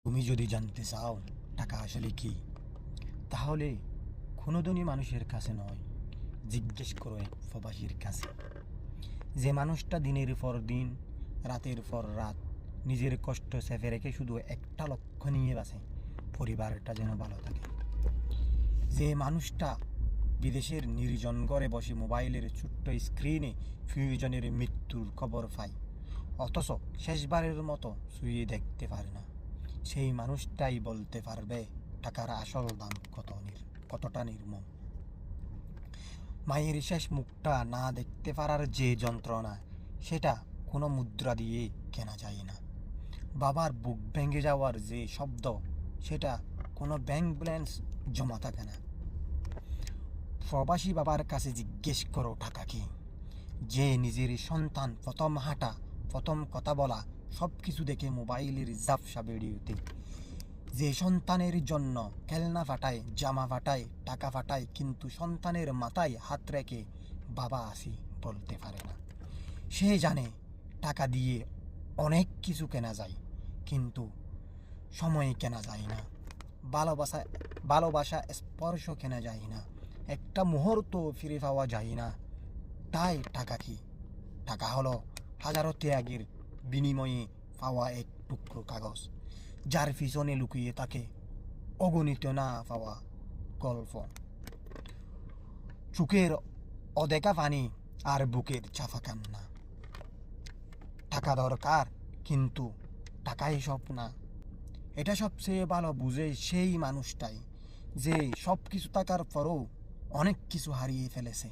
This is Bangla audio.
তুমি যদি জানতে চাও টাকা আসলে কি, তাহলে কোনো ধনী মানুষের কাছে নয়, জিজ্ঞেস করো এক প্রবাসীর কাছে। যে মানুষটা দিনের পর দিন, রাতের পর রাত নিজের কষ্ট চেপে রেখে শুধু একটা লক্ষ্য নিয়ে বাঁচে, পরিবারটা যেন ভালো থাকে। যে মানুষটা বিদেশের নির্জন ঘরে বসে মোবাইলের ছোট্ট স্ক্রিনে প্রিয়জনের মৃত্যুর খবর পায়, অথচ শেষবারের মতো ছুঁয়ে দেখতে পারে না, সেই মানুষটাই বলতে পারবে টাকার আসল দাম কতটা নির্মম। মায়ের শেষ মুখটা না দেখতে পারার যে যন্ত্রণা, সেটা কোনো মুদ্রা দিয়ে কেনা যায় না। বাবার বুক ভেঙে যাওয়ার যে শব্দ, সেটা কোনো ব্যাংক ব্যালেন্স জমা থাকে না। প্রবাসী বাবার কাছে জিজ্ঞেস করো টাকা কি। যে নিজের সন্তান প্রথম হাঁটা, প্রথম কথা বলা সব কিছু দেখে মোবাইলের ঝাপসা ভিডিওতে, যে সন্তানের জন্য খেলনা ফাটায়, জামা ফাটায়, টাকা ফাটায়, কিন্তু সন্তানের মাথায় হাত রেখে বাবা আসি বলতে পারে না। সে জানে টাকা দিয়ে অনেক কিছু কেনা যায়, কিন্তু সময় কেনা যায় না, ভালোবাসা ভালোবাসা স্পর্শ কেনা যায় না, একটা মুহূর্ত ফিরে পাওয়া যায় না। তাই টাকা কি? টাকা হলো হাজারো ত্যাগের বিনিময়ে পাওয়া এক টুকরো কাগজ, যার পিছনে লুকিয়ে থাকে অগণিত না পাওয়া গল্প, চোখের অদেখা পানি আর বুকের চাপা কান্না। টাকা দরকার, কিন্তু টাকাই সব না। এটা সবচেয়ে ভালো বুঝে সেই মানুষটাই, যে সব কিছু থাকার পরও অনেক কিছু হারিয়ে ফেলেছে।